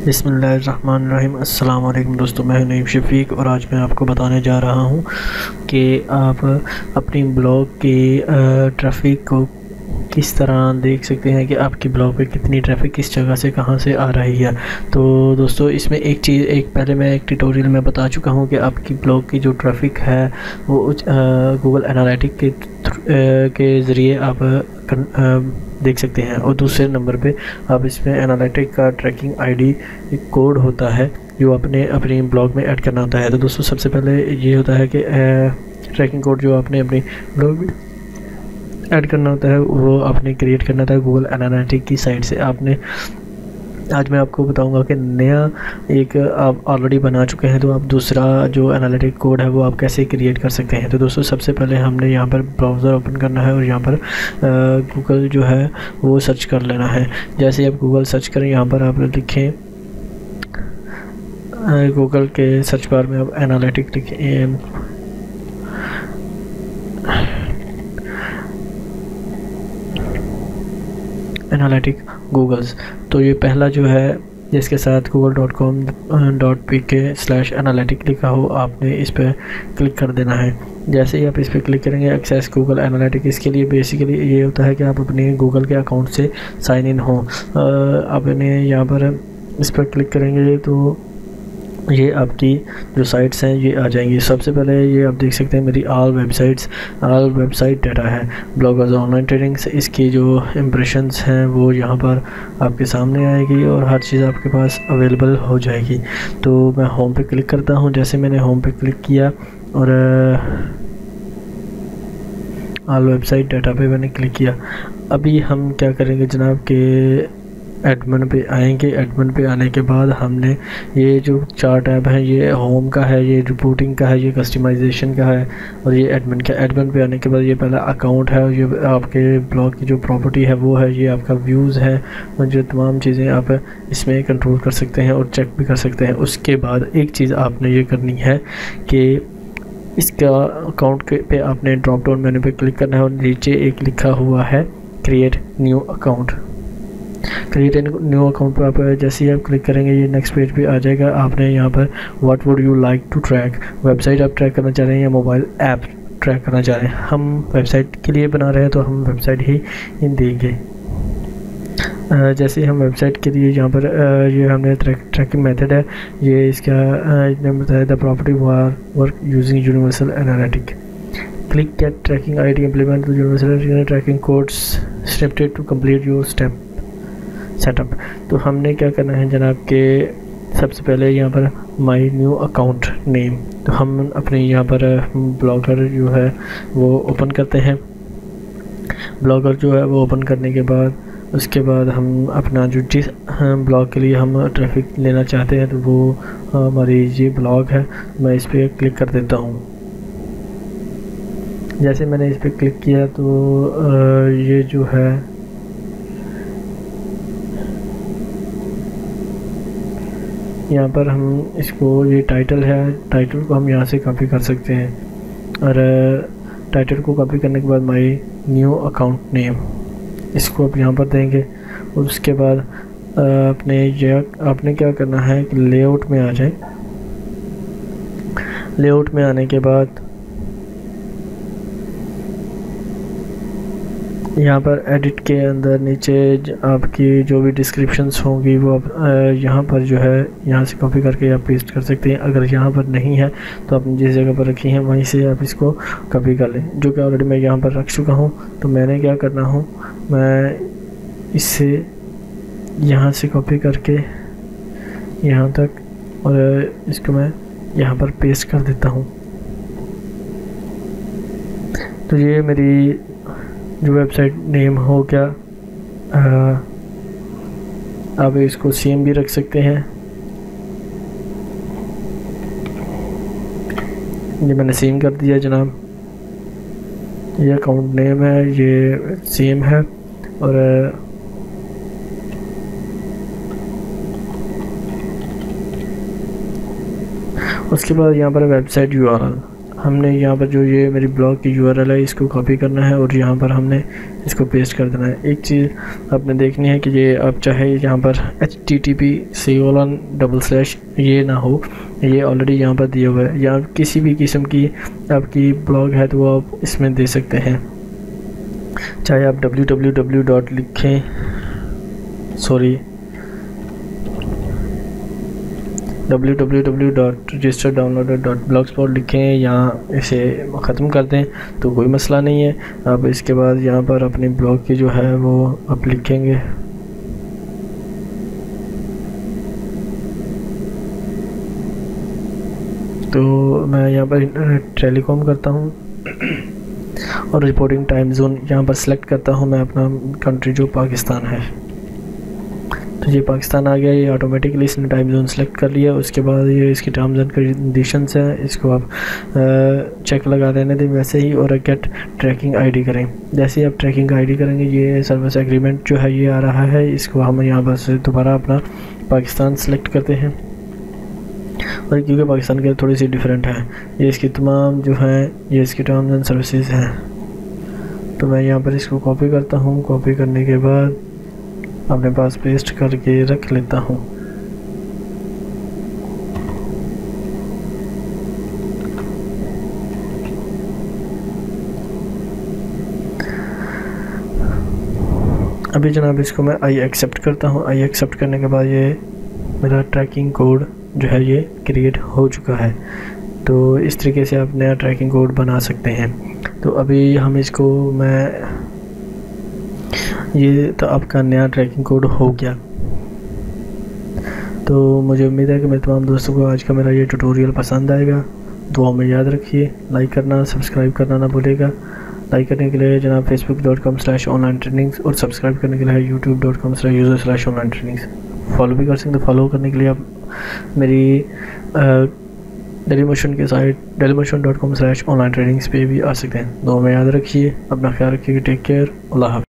बिस्मिल्लाहिर्रहमानिर्रहीम। अस्सलाम वालेकुम दोस्तों, मैं हूं नईम शफीक और आज मैं आपको बताने जा रहा हूं कि आप अपनी ब्लॉग की ट्रैफिक को किस तरह देख सकते हैं कि आपकी ब्लॉग पे कितनी ट्रैफिक किस जगह से कहां से आ रही है। तो दोस्तों इसमें एक पहले मैं एक ट्यूटोरियल में बता चुका हूं कि आपकी ब्लॉग की जो ट्रैफिक है वो गूगल एनालिटिक के ज़रिए आप देख सकते हैं। और दूसरे नंबर पे आप इसमें एनालिटिक का ट्रैकिंग आईडी एक कोड होता है जो आपने अपनी ब्लॉग में ऐड करना होता है। तो दोस्तों सबसे पहले ये होता है कि ट्रैकिंग कोड जो आपने अपनी ब्लॉग में ऐड करना होता है वो आपने क्रिएट करना था गूगल एनालिटिक की साइट से। आज मैं आपको बताऊंगा कि नया एक आप ऑलरेडी बना चुके हैं तो आप दूसरा जो एनालिटिक कोड है वो आप कैसे क्रिएट कर सकते हैं। तो दोस्तों सबसे पहले हमने यहाँ पर ब्राउज़र ओपन करना है और यहाँ पर गूगल जो है वो सर्च कर लेना है। जैसे आप गूगल सर्च करें, यहाँ पर आप लिखें गूगल के सर्च बार में आप एनालिटिक लिखें एनालिटिक गूगल्स। तो ये पहला जो है जिसके साथ google.com.pk/analytic लिखा हो आपने इस पर क्लिक कर देना है। जैसे ही आप इस पर क्लिक करेंगे एक्सेस गूगल एनालिटिक, इसके लिए बेसिकली ये होता है कि आप अपने गूगल के अकाउंट से साइन इन हो। आपने यहाँ पर इस पर क्लिक करेंगे तो ये आपकी जो साइट्स हैं ये आ जाएंगी। सबसे पहले ये आप देख सकते हैं मेरी ऑल वेबसाइट डाटा है ब्लॉगर्स ऑनलाइन ट्रेडिंग्स। इसकी जो इम्प्रेशंस हैं वो यहाँ पर आपके सामने आएगी और हर चीज़ आपके पास अवेलेबल हो जाएगी। तो मैं होम पे क्लिक करता हूँ। जैसे मैंने होम पे क्लिक किया और ऑल वेबसाइट डाटा पे मैंने क्लिक किया। अभी हम क्या करेंगे जनाब के एडमिन पे आएंगे। एडमिन पे आने के बाद हमने ये जो 4 टैब हैं ये होम का है, ये रिपोर्टिंग का है, ये कस्टमाइजेशन का है और ये एडमिन का। एडमिन पे आने के बाद ये पहला अकाउंट है और ये आपके ब्लॉग की जो प्रॉपर्टी है वो है, ये आपका व्यूज़ है और जो तमाम चीज़ें आप इसमें कंट्रोल कर सकते हैं और चेक भी कर सकते हैं। उसके बाद एक चीज़ आपने ये करनी है कि इसका अकाउंट पे आपने ड्रॉप डाउन मेन्यू पे क्लिक करना है और नीचे एक लिखा हुआ है create new account. Create new account पर आप जैसे ही आप क्लिक करेंगे ये नेक्स्ट पेज पे आ जाएगा। आपने यहाँ पर what would you like to track, website आप ट्रैक करना चाह रहे हैं या मोबाइल ऐप ट्रैक करना चाह रहे हैं। हम वेबसाइट के लिए बना रहे हैं तो हम वेबसाइट ही देंगे। जैसे हम वेबसाइट के लिए यहाँ पर ये हमने ट्रैकिंग मेथड है, ये इसका बताया the property work using universal analytic. Click get tracking ID implement universal tracking codes stepped to complete your step setup. तो हमने क्या करना है जनाब के सबसे पहले यहाँ पर माई न्यू अकाउंट नेम, तो हम अपने यहाँ पर ब्लॉगर जो है वो ओपन करते हैं। ब्लॉगर जो है वो ओपन करने के बाद उसके बाद हम अपना जो जिस ब्लॉग के लिए हम ट्रैफिक लेना चाहते हैं तो वो हमारी ये ब्लॉग है, मैं इस पर क्लिक कर देता हूँ। जैसे मैंने इस पर क्लिक किया तो ये जो है यहाँ पर हम इसको ये टाइटल है, टाइटल को हम यहाँ से कॉपी कर सकते हैं और टाइटल को कॉपी करने के बाद माई न्यू अकाउंट नेम इसको आप यहाँ पर देंगे। और उसके बाद आपने क्या करना है कि लेआउट में आ जाए। लेआउट में आने के बाद यहाँ पर एडिट के अंदर नीचे आपकी जो भी डिस्क्रिप्शंस होंगी वो आप यहाँ पर जो है यहाँ से कॉपी करके आप पेस्ट कर सकते हैं। अगर यहाँ पर नहीं है तो आपने जिस जगह पर रखी है वहीं से आप इसको कॉपी कर लें, जो कि ऑलरेडी मैं यहाँ पर रख चुका हूँ। तो मैंने क्या करना हूँ, मैं इससे यहाँ से कॉपी करके यहाँ तक और इसको मैं यहाँ पर पेस्ट कर देता हूँ। तो ये मेरी जो वेबसाइट नेम हो गया। आप इसको सेम भी रख सकते हैं। ये मैंने सेम कर दिया जनाब। ये अकाउंट नेम है, ये सेम है और उसके बाद यहाँ पर वेबसाइट यूआरएल हमने यहाँ पर जो ये मेरी ब्लॉग की URL है इसको कॉपी करना है और यहाँ पर हमने इसको पेस्ट कर देना है। एक चीज़ आपने देखनी है कि ये आप चाहे यहाँ पर http:// ये ना हो, ये ऑलरेडी यहाँ पर दिया हुआ है। या किसी भी किस्म की आपकी ब्लॉग है तो वो आप इसमें दे सकते हैं, चाहे आप www. लिखें, www.registerdownloader.blogspot लिखें या इसे ख़त्म कर दें तो कोई मसला नहीं है। अब इसके बाद यहाँ पर अपनी ब्लॉग की जो है वो आप लिखेंगे। तो मैं यहाँ पर इंटरनेट टेलीकॉम करता हूँ और रिपोर्टिंग टाइम जोन यहाँ पर सेलेक्ट करता हूँ मैं अपना कंट्री जो पाकिस्तान है। तो ये पाकिस्तान आ गया, ये ऑटोमेटिकली इसने टाइम जोन सेलेक्ट कर लिया। उसके बाद ये इसकी टर्म्स एंड कंडीशंस हैं, इसको आप चेक लगा देने दें वैसे ही, और गेट ट्रैकिंग आईडी करें। जैसे ही आप ट्रैकिंग आईडी करेंगे ये सर्विस एग्रीमेंट जो है ये आ रहा है, इसको हम यहाँ पर से दोबारा अपना पाकिस्तान सेलेक्ट करते हैं। और क्योंकि पाकिस्तान के थोड़ी सी डिफरेंट है, ये इसकी तमाम जो है ये इसकी टर्म्स एंड सर्विसेज हैं। तो मैं यहाँ पर इसको कॉपी करता हूँ, कॉपी करने के बाद अपने पास पेस्ट करके रख लेता हूँ। अभी जनाब इसको मैं आई एक्सेप्ट करता हूँ। आई एक्सेप्ट करने के बाद ये मेरा ट्रैकिंग कोड जो है ये क्रिएट हो चुका है। तो इस तरीके से आप नया ट्रैकिंग कोड बना सकते हैं। तो अभी हम इसको ये तो आपका नया ट्रैकिंग कोड हो गया। तो मुझे उम्मीद है कि मेरे तमाम दोस्तों को आज का मेरा ये ट्यूटोरियल पसंद आएगा। दुआ में याद रखिए, लाइक करना, सब्सक्राइब करना ना भूलिएगा। लाइक करने के लिए जनाब facebook.com/onlinetrainings और सब्सक्राइब करने के लिए youtube.com/user/onlinetrainings फॉलो भी कर सकते हैं। फॉलो करने के लिए आप मेरी Dailymotion के साइट dailymotion.com/onlinetrainings पे भी आ सकते हैं। दुआ में याद रखिए, अपना ख्याल रखिए, टेक केयर, अल्लाह हाफ़िज़।